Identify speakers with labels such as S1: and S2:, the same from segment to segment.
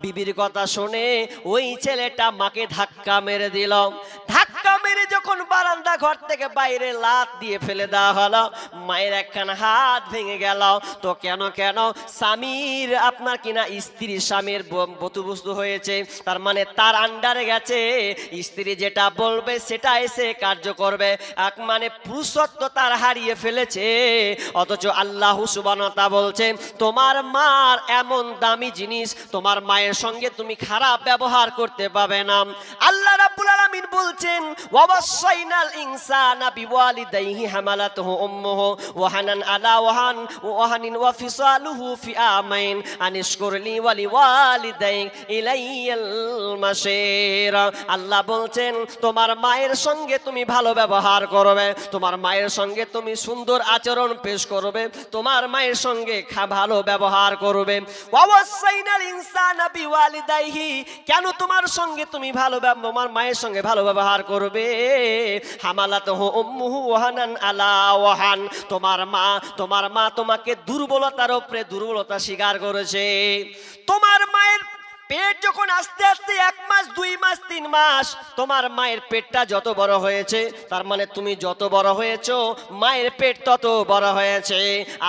S1: বিবির কথা শুনে ওই ছেলেটা মাকে ধাক্কা মেরে দিল। ধাক্কা মেরে যখন বারান্দা ঘর থেকে বাইরে লাত দিয়ে ফেলে দেওয়া হলো, মায়ের একখানা হাত ভেঙে গেল। তো কেন স্বামীর আপনার কিনা স্ত্রী স্বামীর বতুবস্তু হয়েছে, তার মানে তার আন্ডারে গেছে, স্ত্রী যেটা বলবে সেটা এসে কার্য করবে, এক মানে পুরুষত্ব তার হারিয়ে ফেলেছে। অথচ আল্লাহ সুবহানাহু ওয়া তাআলা বলছে তোমার মার এমন দামি জিনিস, তোমার মায়ের সঙ্গে তুমি খারাপ ব্যবহার করতে পাবে না। আল্লাহ রাব্বুল আলামিন বলছেন ওয়াসাইনাল ইনসানা বিওয়ালিদাইহি হামালাতুহু উম্মুহু ওয়াহানান আলা ওয়াহানিন ওয়া ফিসালুহু ফি আমাইন আনিশকুরলি ওয়া লিওয়ালিদাইক ইলাইয়াল মাসির। আল্লাহ বলছেন তোমার মায়ের সঙ্গে তুমি ভালো ব্যবহার করবে, তোমার মায়ের সঙ্গে তুমি সুন্দর আচরণ পেশ করবে, তোমার মায়ের সঙ্গে ভালো ব্যবহার করবে। ওয়াসাইনাল ইনসানা বিওয়ালিদাইহি, কেন তোমার সঙ্গে তুমি তোমার মায়ের সঙ্গে ভালো ব্যবহার করবে? হামালাতুহু উম্মুহু ওয়াহানান আলা ওয়াহান, তোমার মা তোমাকে দুর্বলতার উপরে দুর্বলতা স্বীকার করেছে। তোমার মায়ের পেট যখন আস্তে আস্তে 1 মাস 2 মাস 3 মাস তোমার মায়ের পেটটা যত বড় হয়েছে, তার মানে তুমি যত বড় হয়েছো মায়ের পেট তত বড় হয়েছে।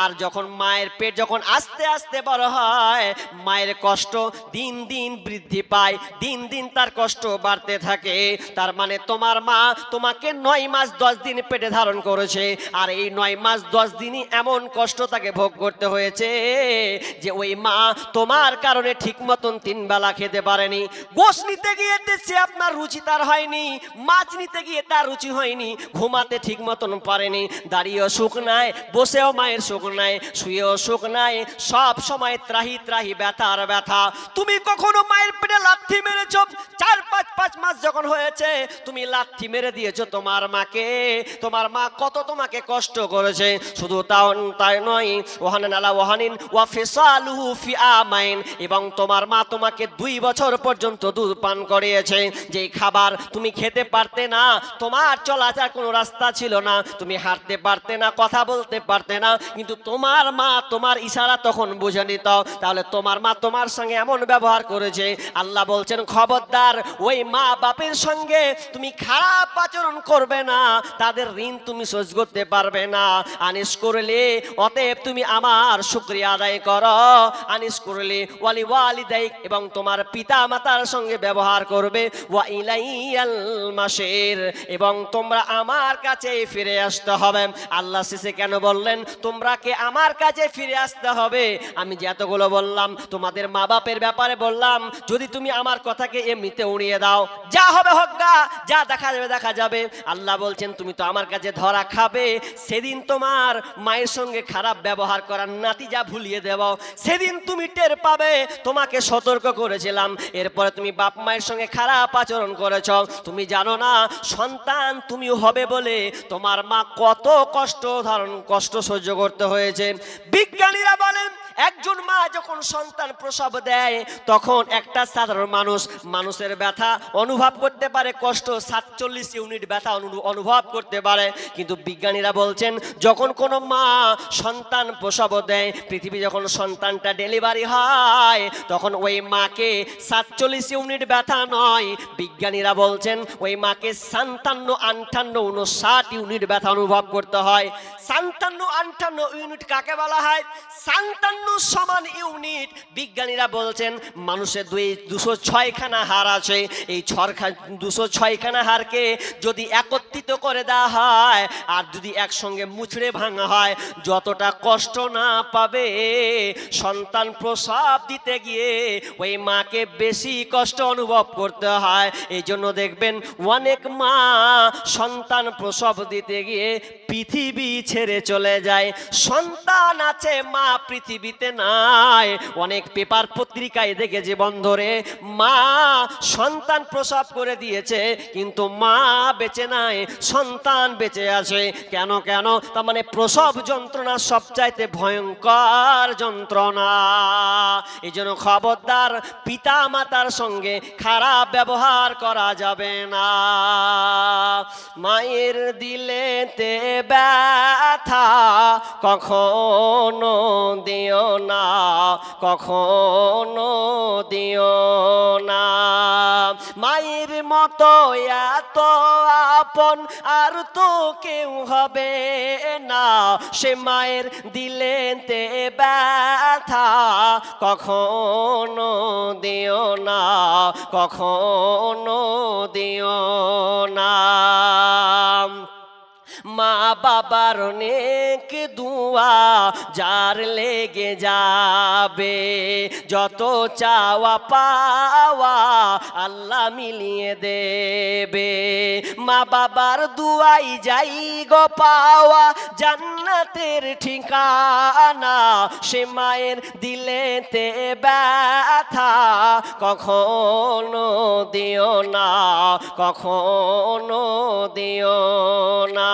S1: আর যখন মায়ের পেট যখন আস্তে আস্তে বড় হয়, মায়ের কষ্ট দিন দিন বৃদ্ধি পায়, দিন দিন তার কষ্ট বাড়তে থাকে। তার মানে তোমার মা তোমাকে 9 মাস 10 দিন পেটে ধারণ করেছে, আর এই 9 মাস 10 দিনই এমন কষ্ট তাকে ভোগ করতে হয়েছে যে ওই মা তোমার কারণে ঠিক মতন 3 বেলা খেতে পারেনি। গোশ নিতে গিয়ে সে আপনার রুচি তার হয়নি, মাছ নিতে গিয়ে তার রুচি হয়নি, ঘুমাতে ঠিক মতন পারেনি, দাঁড়িয়েও সুখ নাই, বসেও মায়ের সুখ নাই, শুয়েও সুখ নাই, সব সময় ত্রাহি ত্রাহি ব্যথার ব্যথা। তুমি কখনো মায়ের পেটে লাথি মেরেছ? 4-5 মাস যখন হয়েছে তুমি লাথি মেরে দিয়েছো তোমার মাকে। তোমার মা কত তোমাকে কষ্ট করেছে। শুধু তাই নয়, ওয়াহানান আলা ওয়াহানিন ওয়া ফিসালুহু ফি আমাইন, এবং তোমার মা তোমাকে 2 বছর পর্যন্ত দুধ পান করিয়েছে। যেই খাবার তুমি খেতে পারতে না, তোমার চলাচল কোনো রাস্তা ছিল না, তুমি হাঁটতে পারতে না, কথা বলতে পারতে না, কিন্তু তোমার মা তোমার ইশারা তখন বুঝে নিত। তাহলে তোমার মা তোমার সঙ্গে এমন ব্যবহার করেছে। আল্লাহ বলছেন খবরদার ওই মা বাপের সঙ্গে তুমি খারাপ আচরণ করবে না, তাদের ঋণ তুমি শোধ করতে পারবে না। আনিস করলে অতএব তুমি আমার শুকরিয়া আদায় করো। আনিস করলে ওয়ালি ওয়ালিদাইক, এবং তোমার পিতা মাতার সঙ্গে ব্যবহার করবে। ওয়া ইলাইয়াল মাসির, এবং তোমরা আমার কাছে ফিরে আসতে হবে। আল্লাহ শেষে কেন বললেন তোমরা কে আমার কাছে ফিরে আসতে হবে? আমি যে এতগুলো বললাম তোমাদের মা বাপের ব্যাপারে বললাম, যদি তুমি আমার কথাকে এমনিতে উড়িয়ে দাও, যা হবে হোক গা, যা দেখা যাবে দেখা যাবে। আল্লাহ বলছেন তুমি তো আমার কাছে ধরা খাবে। সেদিন তোমার মায়ের সঙ্গে খারাপ ব্যবহার করার নাতিজা ভুলিয়ে দেব, সেদিন তুমি টের পাবে। তোমাকে সতর্ক করেছিলাম, এরপরে তুমি বাপ মায়ের সঙ্গে খারাপ আচরণ করেছ। তুমি জানো না সন্তান তুমি হবে বলে তোমার মা কত কষ্ট সহ্য করতে হয়েছে। বিজ্ঞানীরা বলেন একজন মা যখন সন্তান প্রসব দেয়, তখন একটা সাধারণ মানুষের ব্যথা অনুভব করতে পারে, কষ্ট 47 ইউনিট ব্যথা অনুভব করতে পারে। কিন্তু বিজ্ঞানীরা বলছেন যখন কোনো মা সন্তান প্রসব দেয়, পৃথিবী যখন সন্তানটা ডেলিভারি হয়, তখন ওই মাকে 47 ইউনিট ব্যথা নয়, বিজ্ঞানীরা বলছেন ওই মাকে 57, 58, 59 ইউনিট ব্যথা অনুভব করতে হয়। 57, 58 ইউনিট কাকে বলা হয়? 57 সমান ইউনিট। বিজ্ঞানীরা বলছেন মানুষের 206 খানা হাড় আছে, এই 206 খানা হাড়কে যদি একত্রিত করে দেওয়া হয় আর যদি একসঙ্গে মুচড়ে ভাঙা হয়, যতটা কষ্ট না পাবে সন্তান প্রসব দিতে গিয়ে ওই মাকে বেশি কষ্ট অনুভব করতে হয়। এই জন্য দেখবেন অনেক মা সন্তান প্রসব দিতে গিয়ে পৃথিবী ছেড়ে চলে যায়। সন্তান আছে, মা পৃথিবীতে নাই। অনেক পেপার পত্রিকায় দেখেছি বন্ধরে, মা সন্তান প্রসব করে দিয়েছে কিন্তু মা বেঁচে নাই, সন্তান বেঁচে আছে। কেন কেন? তার মানে প্রসব যন্ত্রণা সবচাইতে ভয়ঙ্কর যন্ত্রণা। এই জন্য খবরদার পিতা মাতার সঙ্গে খারাপ ব্যবহার করা যাবে না। মায়ের দিলেতে ব্যথা কখনো দিও না, কখনো দিও না। মায়ের মতো এত আপন আর তো কেউ হবে না। সে মায়ের দিলেতে ব্যথা কখনো দিও না, কখনো দিও না। মা বাবার অনেক দুয়া যার লেগে যাবে, যত চাওয়া পাওয়া আল্লাহ মিলিয়ে দেবে। মা বাবার দুয়াই যাই গো পাওয়া জান্নাতের ঠিকানা। সে মায়ের দিলেতে ব্যথা কখনো দিও না, কখনো দিও না।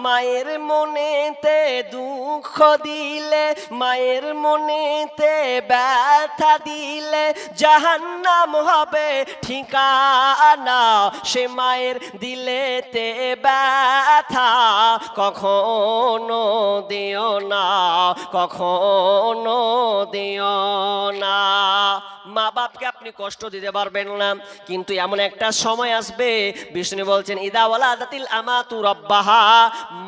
S1: মায়ের মনেতে দুঃখ দিলে, মায়ের মনেতে ব্যথা দিলে জাহান্নাম হবে ঠিকানা। সে মায়ের দিলেতে ব্যথা কখনো দিও না, কখনো দিও না। মা বাপকে আপনি কষ্ট দিতে পারবেন না, কিন্তু এমন একটা সময় আসবে, বিষ্ণু বলছেন ইদা ওয়ালাদাতিল আমাতু রাব্বাহা,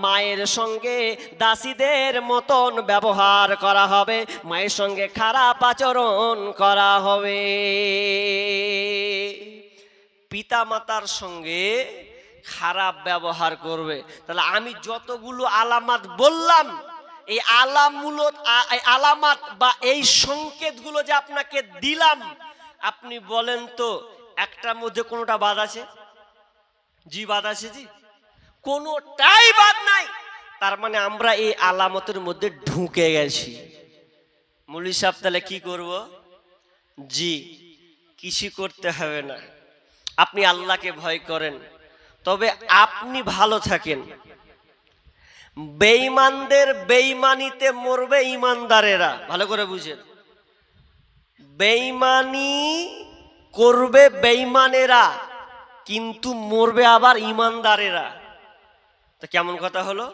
S1: মায়ের সঙ্গে দাসীদের মতন ব্যবহার করা হবে, মায়ের সঙ্গে খারাপ আচরণ করা হবে। পিতা মাতার সঙ্গে খারাপ ব্যবহার করবে। তাহলে আমি যতগুলো আলামত বললাম, এই আলামত বা এই সংকেতগুলো যে আপনাকে দিলাম, আপনি বলেন তো একটার মধ্যে কোনোটা বাদ আছে? জি বাদ আছে? জি, কোনোটাই বাদ নাই। তার মানে আমরা এই আলামতের মধ্যে ঢুকে গেছি। মৌলভী সাহেব তাহলে কি করব? জি, কিছু করতে হবে না। আপনি আল্লাহকে ভয় করেন, তবে আপনি ভালো থাকেন। বেঈমানদের বেঈমানিতে মরবে ইমানদারেরা, ভালো করে বুঝেন। বেঈমানি করবে বেঈমানেরা, কিন্তু মরবে আবার ইমানদারেরা। তো কেমন কথা হলো?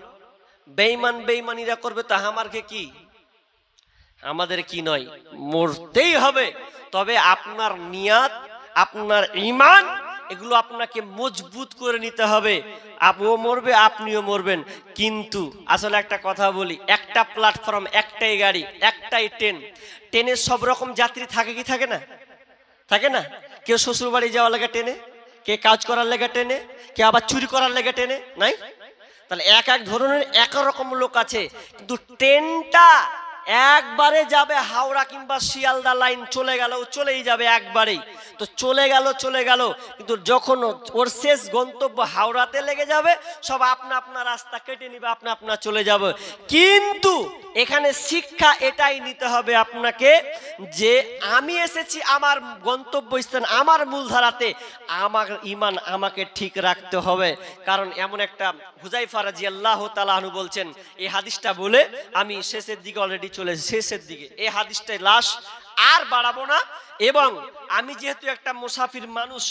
S1: বেঈমান বেঈমানিরা করবে, তা আমারকে কি, আমাদের কি নয়, মরতেই হবে। তবে আপনার নিয়াত, আপনার ঈমান, এগুলো আপনাকে মজবুত করে নিতে হবে। আপনিও মরবে, আপনিও মরবেন। কিন্তু আসলে একটা কথা বলি, একটা প্ল্যাটফর্ম, একটাই গাড়ি, একটাই ট্রেন। ট্রেনে সব রকম যাত্রী থাকে কি থাকে না? থাকে না? কেউ শ্বশুর বাড়ি যাওয়ার লেগে ট্রেনে, কে কাজ করার লেগে ট্রেনে, কে আবার চুরি করার লেগে ট্রেনে, নাই? তাহলে এক এক ধরনের এক রকম লোক আছে, কিন্তু ট্রেনটা একবারে যাবে হাওড়া কিংবা শিয়ালদা লাইন, চলে গেল, চলেই যাবে একবারেই। তো চলে গেল, কিন্তু যখন ওর শেষ গন্তব্য হাওড়াতে লেগে যাবে, সব আপনা আপনা রাস্তা কেটে নিবে, আপনা আপনা চলে যাবে। কিন্তু এখানে শিক্ষা এটাই নিতে হবে আপনাকে, যে আমি এসেছি আমার গন্তব্যস্থান, আমার মূলধারাতে, আমার ঈমান আমাকে ঠিক রাখতে হবে। কারণ এমন একটা, হুযায়ফা রাদিয়াল্লাহু তাআলা আনহু বলছেন, এই হাদিসটা বলে আমি শেষের দিকে অলরেডি চলে, শেষের দিকে এই হাদিসটাই লাস্ট, আর বাড়াবো না। এবং আমি যেহেতু একটা মুসাফির মানুষ,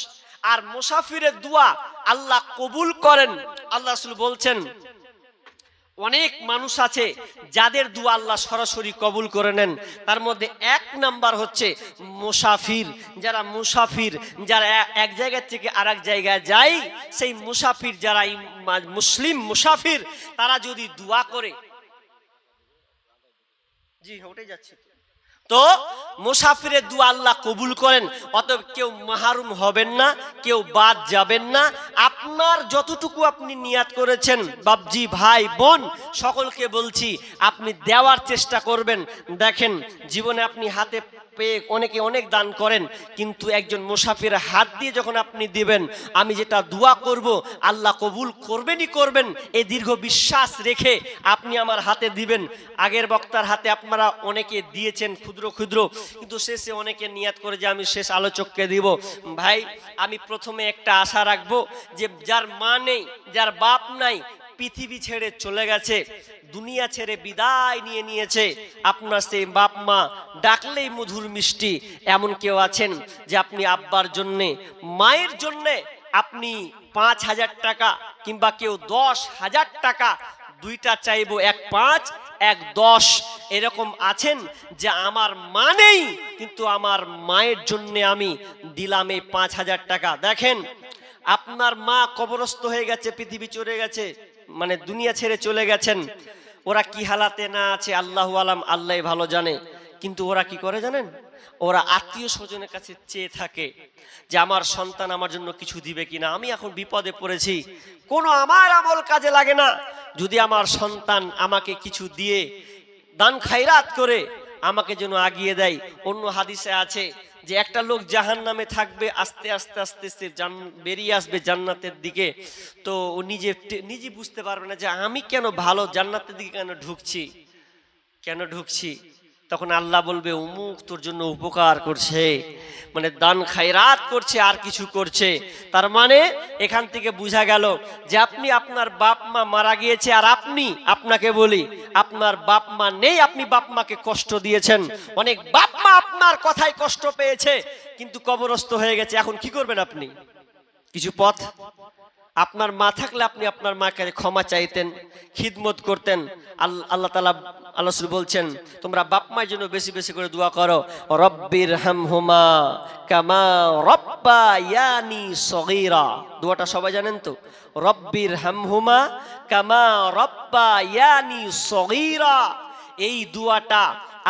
S1: আর মুসাফিরের দোয়া আল্লাহ কবুল করেন। আল্লাহ রাসূল বলছেন অনেক মানুষ আছে যাদের দোয়া আল্লাহ সরাসরি কবুল করে নেন। তার মধ্যে এক নাম্বার হচ্ছে মুসাফির। যারা মুসাফির, যারা এক জায়গা থেকে আরেক জায়গায় যায়, সেই মুসাফির, যারা মুসলিম মুসাফির, তারা যদি দোয়া করে, জি ওটাই যাচ্ছে, তো মুসাফিরের দোয়া আল্লাহ কবুল করেন। অতএব কেউ মাহরুম হবেন না, কেউ বাদ যাবেন না। আপনার যতটুকু আপনি নিয়াত করেছেন, বাপজি, ভাই, বোন, সকলকে বলছি আপনি দেওয়ার চেষ্টা করবেন। দেখেন জীবনে আপনি হাতে পেয়ে অনেকে অনেক দান করেন, কিন্তু একজন মুসাফির হাত দিয়ে যখন আপনি দিবেন, আমি যেটা দোয়া করব আল্লাহ কবুল করবেনই করবেন, এই দীর্ঘ বিশ্বাস রেখে আপনি আমার হাতে দিবেন। আগের বক্তার হাতে আপনারা অনেকে দিয়েছেন ক্ষুদ্র ক্ষুদ্র, কিন্তু শেষে অনেকে নিয়াত করে যে আমি শেষ আলোচককে দিব। ভাই, আমি প্রথমে একটা আশা রাখবো যে যার মা নেই, যার বাপ নাই, পৃথিবী ছেড়ে চলে গেছে, দুনিয়া ছেড়ে বিদায় নিয়ে নিয়েছে, আপনার সেই বাপ মা ডাকলেই মধুর মিষ্টি, এমন কেউ আছেন যে আপনি আব্বার জন্যে, মায়ের জন্যে আপনি 5,000 টাকা কিংবা কেউ 10,000 টাকা, দুইটা চাইবো, 1 5 1 10, এরকম আছেন যে আমার মা নেই কিন্তু আমার মায়ের জন্যে আমি দিলাম এই 5,000 টাকা। দেখেন, আপনার মা কবরস্থ হয়ে গেছে, পৃথিবী চলে গেছে, মানে দুনিয়া ছেড়ে চলে গেছেন, ওরা কি হালাতে না আছে আল্লাহু আলাম, আল্লাহ ভালো জানে, কিন্তু ওরা কি করে জানেন? ওরা আত্মীয় স্বজনের কাছে চেয়ে থাকে যে আমার সন্তান আমার জন্য কিছু দিবে কিনা, আমি এখন বিপদে পড়েছি, কোনো আমার আমল কাজে লাগে না, যদি আমার সন্তান আমাকে কিছু দিয়ে দান খায়রাত করে আমাকে যেন আগিয়ে দেয়। অন্য হাদিসে আছে যে একটা লোক জাহান্নামে থাকবে, আস্তে আস্তে আস্তে আস্তে বেরিয়ে আসবে জান্নাতের দিকে, তো ও নিজে বুঝতে পারবে না যে আমি কেন ভালো জান্নাতের দিকে কেন ঢুকছি। তখন আল্লাহ বলবে অমুক তোর জন্য উপকার করছে, মানে দান খায়রাত করছে আর কিছু করছে। তার মানে এখান থেকে বোঝা গেল যে আপনি, আপনার বাপ মা মারা গিয়েছে, আর আপনাকে বলি আপনার বাপ মা নেই, আপনি বাপ মাকে কষ্ট দিয়েছেন, অনেক বাপ মা আপনার কথায় কষ্ট পেয়েছে কিন্তু কবরস্থ হয়ে গেছে, এখন কি করবেন আপনি? কিছু পথ, আপনার মা থাকলে আপনি আপনার মাকে ক্ষমা চাইতেন, খিদমত করতেন। আল্লাহ তাআলা, আল্লাহ রাসূল বলছেন তোমরা বাপ মায়ের জন্য বেশি বেশি করে দোয়া করো, রব্বির হামহুমা কামা রব্বায়ানি সগীরা। দোয়াটা সবাই জানেন তো, রব্বির হামহুমা কামা রব্বায়ানি সগীরা। এই দোয়াটা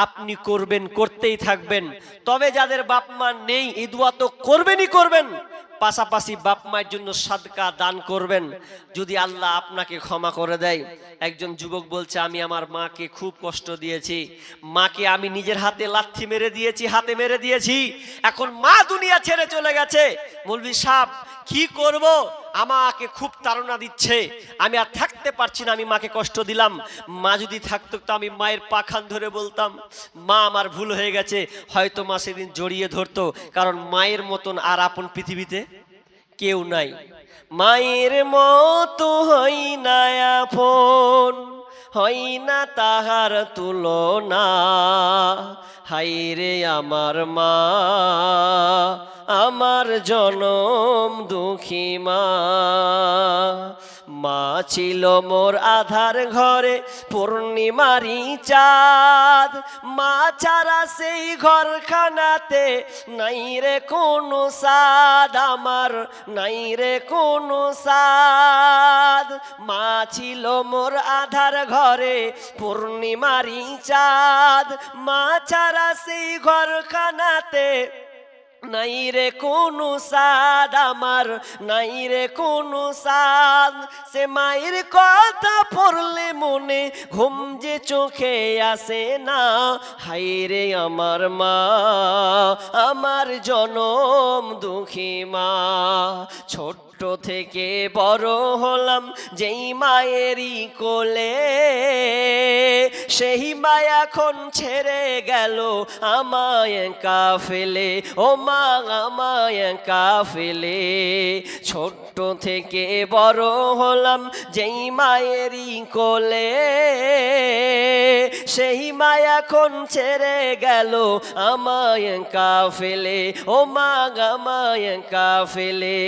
S1: আপনি করবেন, করতেই থাকবেন। তবে যাদের বাপ মা নেই, এই দোয়া তো করবেন, পাশাপাশি বাপ মায়ের জন্য সাদকা দান করবেন, যদি আল্লাহ আপনাকে ক্ষমা করে দেয়। একজন যুবক বলছে আমি আমার মাকে খুব কষ্ট দিয়েছি, মাকে আমি নিজের হাতে লাথি মেরে দিয়েছি, হাতে মেরে দিয়েছি, এখন মা দুনিয়া ছেড়ে চলে গেছে, মৌলভী সাহেব কি করব, আমাকে খুব তাড়না দিচ্ছে, আমি আর থাকতে পারছি না, আমি মাকে কষ্ট দিলাম। মা যদি থাকতো তো আমি মায়ের পাখান ধরে বলতাম মা আমার ভুল হয়ে গেছে, হয়তো মা সেদিন জড়িয়ে ধরতো, কারণ মায়ের মতন আর আপন পৃথিবীতে কেউ নাই। মায়ের মতো হই না আপন, হই না তাহার তুলনা, হায়রে আমার মা, আমার জনম দুঃখী মা। মা ছিল মোর আধার ঘরে পূর্ণিমারি চাঁদ, মা ছাড়া সেই ঘরখানাতে নাই রে কোনো সাদ, আমার নাই রে কোনো সাদ। মা ছিল মোর আধার ঘরে পূর্ণিমারি চাঁদ, মা ছাড়া সেই ঘরখানাতে নাই রে কোনো সাদ, আমার নাই রে কোনো সাদ। সে মায়ের কথা পড়লে মনে ঘুম যে চোখে আসে না, হায়রে আমার মা, আমার জনম দুঃখী মা। ছোট্ট থেকে বড় হলাম যেই মায়েরই কোলে, সেই মা এখন ছেড়ে গেল আমায় একা ফেলে, ও মা আমায় একা ফেলে। ছোট্ট থেকে বড় হলাম যেই মায়েরই কোলে, সেই মা এখন ছেড়ে গেল আমায় একা ফেলে, ও মা আমায় একা ফেলে।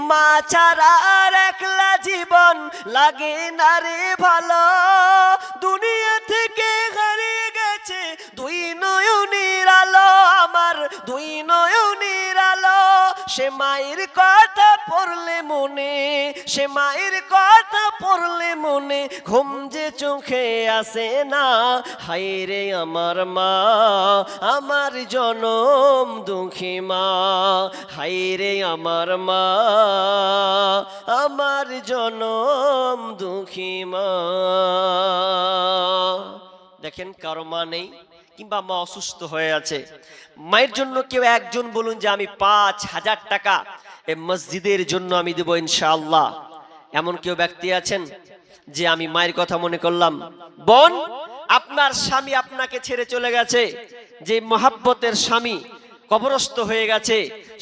S1: মা ছাড়া আর একলা জীবন লাগে না রে ভালো, দুনিয়া থেকে হারিয়ে গেছে দুই নয়নের আলো, আমার দুই নয়নের আলো। সে মায়ের কথা পড়লে মনে, সে মায়ের কথা পড়লে মনে ঘুম যে চোখে আসে না, হায়রে আমার মা, আমার জনম দুঃখী মা, হায়রে আমার মা, আমার জনম দুঃখী মা। দেখেন, কারো মা নেই কিংবা মা অসুস্থ হয়ে আছে, মায়ের জন্য কেউ একজন বলুন যে আমি 5,000 টাকা এই মসজিদের জন্য আমি দেব ইনশাআল্লাহ। এমন কেউ ব্যক্তি আছেন যে আমি মায়ের কথা মনে করলাম? বোন, আপনার স্বামী আপনাকে ছেড়ে চলে গেছে, যে মহাব্বতের স্বামী কবরস্থ হয়ে গেছে,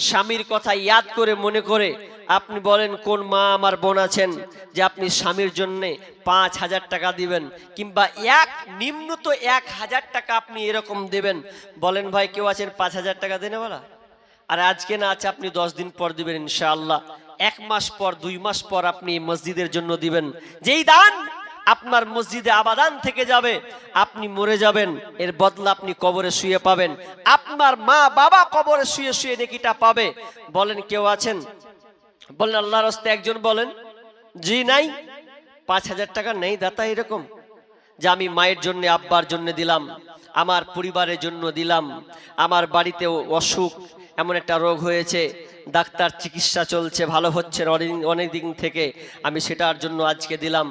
S1: স্বামীর কথা ইয়াদ করে মনে করে আপনি বলেন কোন মা আমার বোন আছেন যে আপনি স্বামীর জন্য 5,000 টাকা দিবেন, কিংবা নিম্নত 1,000 টাকা আপনি এরকম দেবেন? বলেন ভাই, কেউ আছেন 5,000 টাকা দেনে বলা? আর আজকে না আছে, আপনি 10 দিন পর দিবেন ইনশাআল্লাহ, 1 মাস পর, 2 মাস পর আপনি মসজিদের জন্য দিবেন। যেই দান আপনার মসজিদে আবাদান থেকে যাবে, আপনি মরে যাবেন, এর বদলা আপনি কবরে শুয়ে পাবেন, আপনার মা বাবা কবরে শুয়ে শুয়ে নেকিটা পাবে। বলেন কেউ আছেন? বলেন আল্লাহর রাস্তায় একজন বলেন। জি নাই। 5,000 টাকা নেই দাতা এরকম যে আমি মায়ের জন্য, আব্বার জন্য দিলাম, আমার পরিবারের জন্য দিলাম, আমার বাড়িতে অসুখ, এমন একটা রোগ হয়েছে, ডাক্তার চিকিৎসা চলছে, ভালো হচ্ছে অনেক দিন থেকে, আমি সেটার জন্য আজকে দিলাম।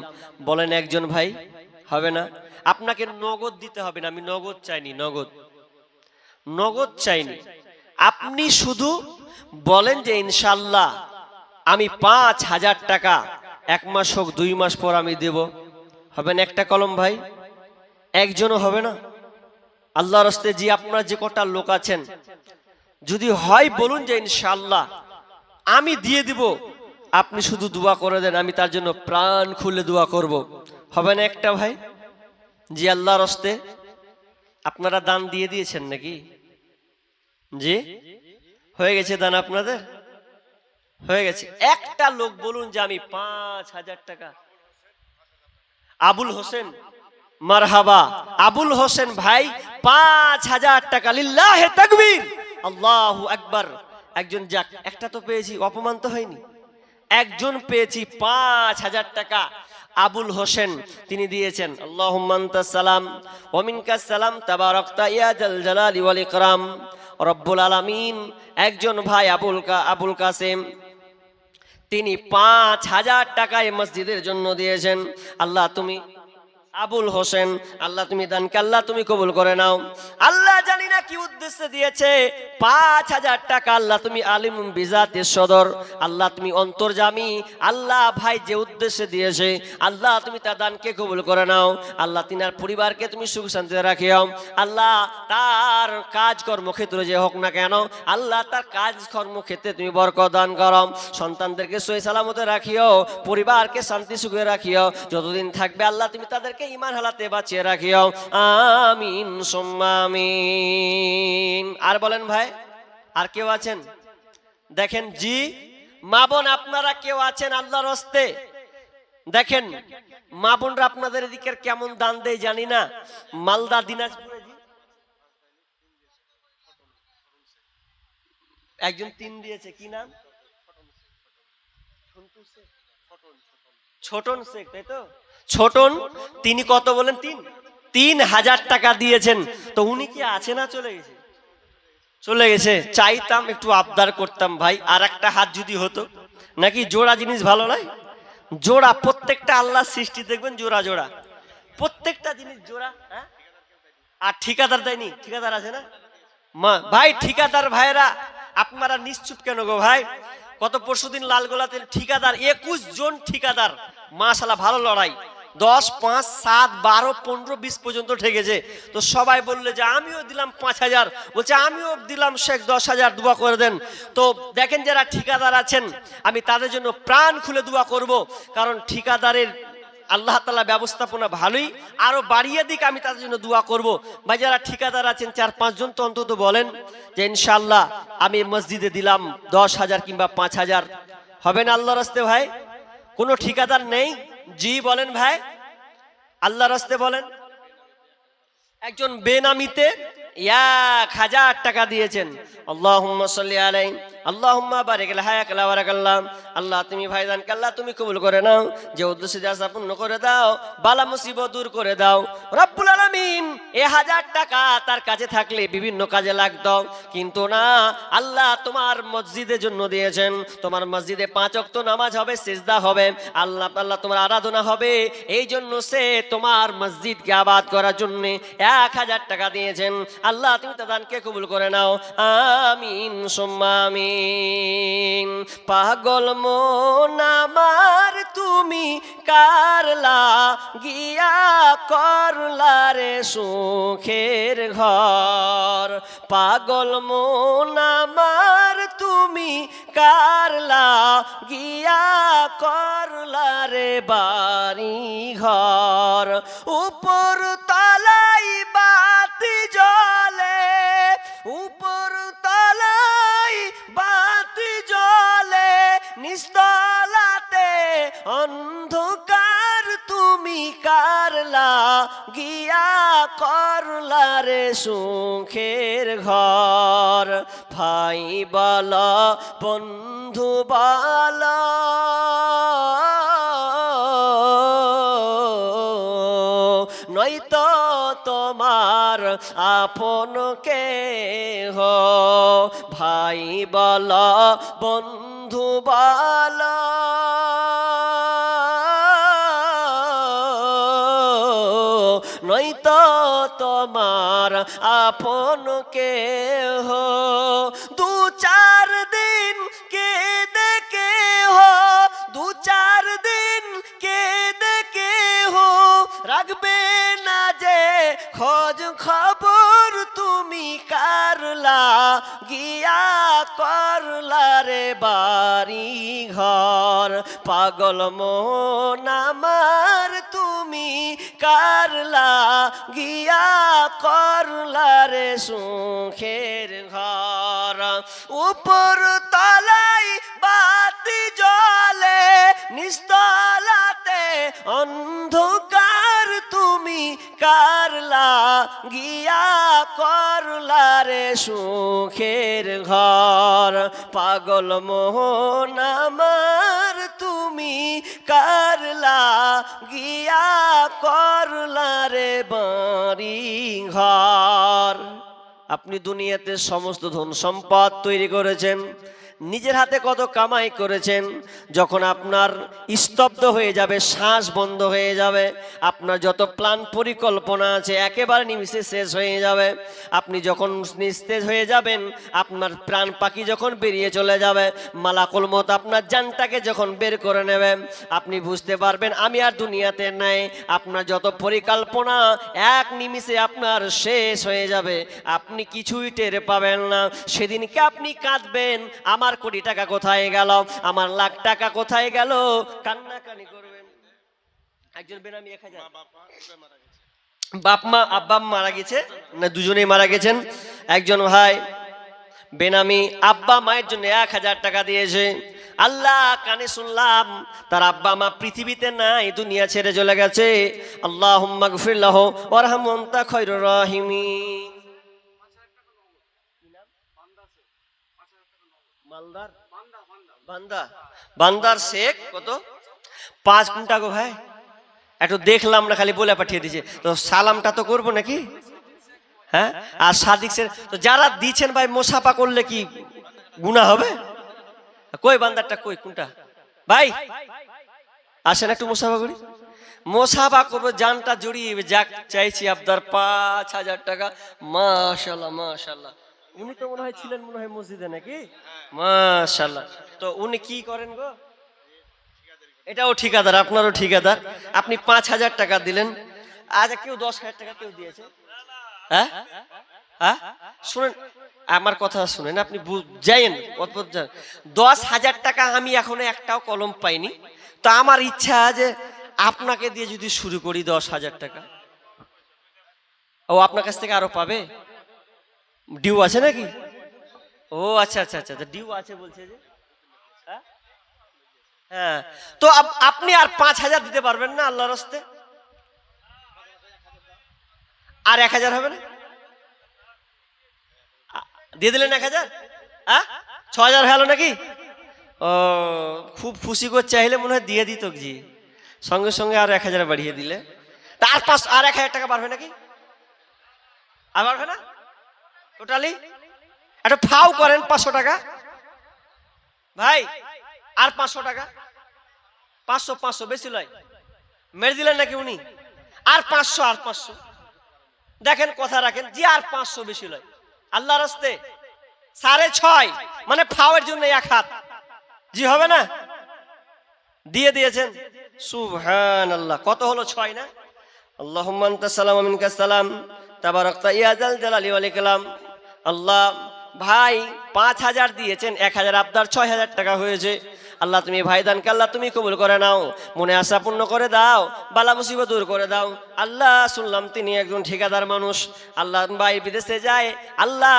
S1: বলেন একজন ভাই, হবে না? আপনাকে নগদ দিতে হবে না, আমি নগদ চাইনি, নগদ চাইনি। আপনি শুধু বলেন যে ইনশাআল্লাহ আমি 5,000 টাকা 1 মাস হোক 2 মাস পর আমি দেব। হবে না একটা কলম ভাই? একজনও হবে না? আল্লাহর রাস্তায় জি আপনারা যে কটা লোক আছেন, যদি হয় বলুন যে ইনশাআল্লাহ আমি দিয়ে দিব, আপনি শুধু দোয়া করে দেন, আমি তার জন্য প্রাণ খুলে দোয়া করব। হবে না একটা ভাই? জি আল্লাহর রাস্তায় আপনারা দান দিয়ে দিয়েছেন নাকি? জি হয়ে গেছে দান আপনাদের? হয়ে গেছে। একটা লোক বলুন যে আমি 5,000 টাকা। আবুল হোসেন, মারহাবা আবুল হোসেন ভাই, 5,000 টাকা। লিল্লাহে তাকবীর, আল্লাহু আকবার। একজন, যাক একটা তো পেয়েছি, অপমান তো হয়নি। একজন পেয়েছি 5,000 টাকা। আবুল হোসেন তিনি দিয়েছেন। আল্লাহুম্মা আনতাস সালাম ওয়া মিনকাস সালাম তাবারাকতা ইয়া জাল জালালি ওয়াল ইকরাম রব্বুল আলামিন। একজন ভাই আবুল কাসেম, তিনি 5,000 টাকা এই মসজিদের জন্য দিয়েছেন। আল্লাহ তুমি আবুল হোসেন, আল্লাহ তুমি দানকে আল্লাহ তুমি কবুল করে নাও। আল্লাহ জানি না কি উদ্দেশ্যে দিয়েছে 5,000 টাকা। আল্লাহ তুমি আলিম বিজাতে সদর, আল্লাহ তুমি অন্তর্যামী। আল্লাহ ভাই যে উদ্দেশ্যে দিয়েছে, আল্লাহ তুমি তার দানকে কবুল করে নাও। আল্লাহ তিনার পরিবারকে তুমি সুখ শান্তিতে রাখিও। আল্লাহ তার কাজ কর্মক্ষেত্রে যে হোক না কেন, আল্লাহ তার কাজ কর্মক্ষেত্রে তুমি বরকত দান করো। সন্তানদেরকে সহি সালামতে রাখিও, পরিবারকে শান্তি সুখে রাখিও। যতদিন থাকবে আল্লাহ তুমি তাদেরকে ঈমান হালাতে বাঁচিয়ে রাখিও। আমিন সুম্মা আমিন। আর বলেন ভাই, আর কেউ আছেন? দেখেন জি মা বোন, আপনারা কেউ আছেন আল্লাহর হস্তে? দেখেন মা বোনরা আপনাদের এদিকের কেমন দান দেয় জানি না। মালদা দিনাজপুরে একজন 3 দিয়েছে, কি নাম? ছোটন শেখ, তাই তো? ছোটন, তিনি কত বলেন? 3,000 টাকা দিয়েছেন। তো উনি কি আছে না চলে গেছে? চলে গেছে। চাইতাম একটু আবদার করতাম ভাই, আর একটা হাত যদি হতো। নাকি জোড়া জিনিস ভালো নয়? জোড়া, প্রত্যেকটা আল্লাহর সৃষ্টি দেখবেন জোড়া জোড়া, প্রত্যেকটা জিনিস জোড়া। হ্যাঁ, আর ঠিকাদার দেয়নি? ঠিকাদার আছে না ভাই? ঠিকাদার ভাইরা আপনারা নিশ্চুপ কেন গো ভাই? কত পরশুদিন লালগোলাতে ঠিকাদার 21 জন ঠিকাদার, মাশাআল্লাহ ভালো লড়াই। 10, 5, 7, 12, 15, 20 পর্যন্ত ঠেকেছে। তো সবাই বললে যে আমিও দিলাম 5,000, বলছে আমিও দিলাম শেখ 10,000, দোয়া করে দেন। তো দেখেন যারা ঠিকাদার আছেন, আমি তাদের জন্য প্রাণ খুলে দোয়া করব, কারণ ঠিকাদারের আল্লাহ তাআলা ব্যবস্থাপনা ভালোই, আরো বাড়িয়ে দিক, আমি তাদের জন্য দোয়া করব। ভাই যারা ঠিকাদার আছেন 4-5 জন তো অন্তত বলেন যে ইনশাআল্লাহ আমি মসজিদে দিলাম 10,000 কিংবা 5,000। হবে না আল্লাহর রাস্তে ভাই? কোনো ঠিকাদার নেই? জি বলেন ভাই, আল্লাহর রাস্তে বলেন। একজন বেনামিতে 1,000 টাকা দিয়েছেন। আল্লাহুম্মা সাল্লি আলাইহি আল্লাহুম্মা বারিক লাহায়াক লা বারাকাল্লাহ। আল্লাহ তুমি ভাইজানকে আল্লাহ তুমি কবুল করে নাও, যে উদ্দেশ্যে যা আশা পূর্ণ করে দাও, বালা মুসিবত দূর করে দাও রব্বুল আলামিন। 1000 টাকা তার কাছে থাকলে বিভিন্ন কাজে লাগতো, কিন্তু না, আল্লাহ তোমার মসজিদের জন্য দিয়েছেন। তোমার মসজিদে 5 ওয়াক্ত নামাজ হবে, সিজদা হবে, আল্লাহ আল্লাহ তোমার আরাধনা হবে, এই জন্য সে তোমার মসজিদকে আবাদ করার জন্য 1000 টাকা দিয়েছেন। আল্লাহ তুমি তার দানকে কবুল করে নাও, আমিন সুম্মা আমিন। পাগল মন আমার তুমি কারলা গিয়া করলা রে সুখের ঘর। পাগল মন আমার তুমি কারলা গিয়া করলা রে বাড়ি ঘর। উপর তলাই বাতি জ্বলে, উপর তলাই বাতি জ্বলে, নিস্তলাতে অন্ধকার তুমি কারলা গিয়া করলা রে সুখের ঘর। ভাই বল বন্ধু বল নয়তো তোমার আপন কেহ। ভাই বল বন্ধু বল নয়তো তোমার আপন কেহ। 2-4 দিন কেঁদে কেহ, 2-4 দিন কেঁদে কেহ রাখবে না যে খোঁজ খবর তুমি কারলা গিয়া করলা রে বাড়ি ঘর। পাগল মন আমার তুমি কারলা গিয়া করলা রে সুখের ঘর। উপর তলাই বাতি জ্বলে, নিস্তলাতে অন্ধকার তুমি কারলা গিয়া করলা রে সুখের ঘর। পাগল মোহন আমার তুমি কারলা গিয়া করলা রে বাড়ি ঘর। আপনি দুনিয়াতে সমস্ত ধন সম্পদ তৈরি করেছেন, নিজের হাতে কত কামাই করেছেন, যখন আপনার স্তব্ধ হয়ে যাবে, শ্বাস বন্ধ হয়ে যাবে, আপনার যত প্ল্যান পরিকল্পনা আছে একেবারে নিমিষে শেষ হয়ে যাবে। আপনি যখন নিস্তেজ হয়ে যাবেন, আপনার প্রাণ পাখি যখন বেরিয়ে চলে যাবে, মালাকুল মউত আপনার জানটাকে যখন বের করে নেবে, আপনি বুঝতে পারবেন আমি আর দুনিয়াতে নাই। আপনার যত পরিকল্পনা এক নিমিষে আপনার শেষ হয়ে যাবে, আপনি কিছুই টের পাবেন না। সেদিনকে আপনি কাঁদবেন, আমার কোটি টাকা কোথায় গেল, আমার লাখ টাকা কোথায় গেল, কান্নাকানি করবেন। একজন বেনামি 1000, বাপ মা আব্বা মারা গেছে না, দুজনেই মারা গেছেন। একজন ভাই বেনামি আব্বা মায়ের জন্য 1000 টাকা দিয়েছে। আল্লাহ কানে শুনলাম তার আব্বা মা পৃথিবীতে নাই, দুনিয়া ছেড়ে চলে গেছে। আল্লাহুম্মা গফির লাহু ওয়ারহামহু আনতা খায়রুর রাহিমিন। মালদার বান্দার শেখ কত 5 কোটি গো ভাই, একটু দেখলাম না, খালি বলে পাঠিয়ে দিয়েছে। তো সালামটা তো করবো নাকি? হ্যাঁ, আর সাদিক স্যার তো যারা দিচ্ছেন ভাই, মোসাফা করলে কি গুনাহ হবে? কই বান্দারটা, কই কোনটা ভাই, আসেন একটু মোসাফা করি। মোসাফা করবো, জানটা জড়িয়ে যাক চাইছি। আপনার 5000 টাকা, মাশাআল্লাহ মাশাআল্লাহ। উনি তো মনে হয় ছিলেন মনে হয় মসজিদে নাকি, মাশাআল্লাহ। তো উনি কি করেন গো? এটাও ঠিকাদার, আপনারও ঠিকাদার। আপনি 5000 টাকা দিলেন, আজ কেউ 10,000 টাকা কেউ দিয়েছে। হ্যাঁ হ্যাঁ, শুনেন আমার কথা শুনেন, আপনি যাইন 10,000 টাকা আমি এখনো একটাও কলম পাইনি। তো আমার ইচ্ছা যে আপনাকে দিয়ে যদি শুরু করি 10,000 টাকা, ও আপনার কাছ থেকে আরো পাবে। ডিউ আছে নাকি? ও আচ্ছা আচ্ছা আচ্ছা, ডিউ আছে বলছে যে। হ্যাঁ, তো আপনি আর 5000 দিতে পারবেন না আল্লাহর রাস্তে? আর 1000 হবে না? দিয়ে দিলেন 1000। হ্যাঁ, 6,000 হলো নাকি? ও খুব খুশি করে চাইলে মনে হয় দিয়ে দিত জি, সঙ্গে সঙ্গে আর 1,000 বাড়িয়ে দিলে তার পাঁচ আর 1,000 টাকা বাড়বে নাকি? আর বাড়বে না টোটালি? একটা ফাও করেন 500 টাকা ভাই, আর 500 টাকা, 500 বেশি লয়, মেরে দিলেন নাকি উনি? আর 500 দেখেন কথা রাখেন জি, আর 500 বেশি লয় আল্লাহর রাস্তে 6.5 মানে ফাওয়ের জন্য 1 হাত জি, হবে না? দিয়ে দিয়েছেন সুবহানাল্লাহ। কত হলো? 6 না? আল্লাহুম্মা আনতাস সালাম ওয়া মিনকাস সালাম তাবারাকতা ইয়া যাল জালালি ওয়াল ইকরাম। আল্লাহ ভাই 5,000 দিয়েছেন, 1,000 আবদার, 6,000 টাকা হয়েছে। আল্লাহ তুমি ভাইদানকে আল্লাহ তুমি কবুল করে নাও, মনে আশা পূর্ণ করে দাও, বালা মুসিবত দূর করে দাও। আল্লাহ শুনলাম তিনি একজন ঠিকাদার মানুষ, আল্লাহ ভাই বিদেশে যায়, আল্লাহ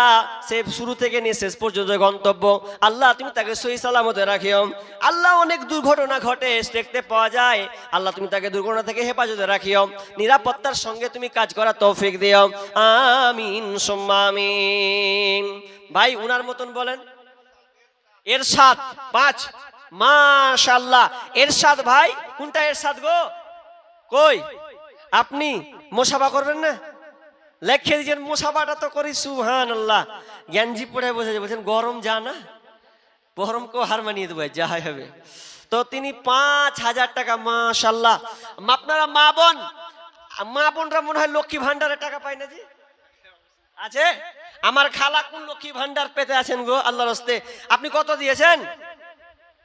S1: সে শুরু থেকে নিয়ে শেষ পর্যন্ত গন্তব্য, আল্লাহ তুমি তাকে সহি সালামতে রাখিও। আল্লাহ অনেক দুর্ঘটনা ঘটে দেখতে পাওয়া যায়, আল্লাহ তুমি তাকে দুর্ঘটনা থেকে হেফাজতে রাখিও, নিরাপত্তার সঙ্গে তুমি কাজ করার তৌফিক দিও, আমিন সুম্মা আমিন। ভাই উনার মতন বলেন এরশাদ 5 মাশাআল্লাহ। এরশাদ ভাই কোনটা এরশাদ গো? কই আপনি মুসাফা করবেন না? লেখে দিয়েছেন মুসাফাটা তো করি। সুবহানাল্লাহ। জ্ঞানজি পড়ে বলছেন গরম যা না, গরমকেও হার মানিয়ে দেবো যা হবে। তো তিনি 5,000 টাকা মাশাআল্লাহ। আপনারা মা বোনরা মনে হয় লক্ষ্মী ভান্ডারের টাকা পায় না জি? আছে? আমার খালা কোন লক্ষ্মী ভান্ডার পেতে আছেন গো আল্লাহর রাস্তে? আপনি কত দিয়েছেন?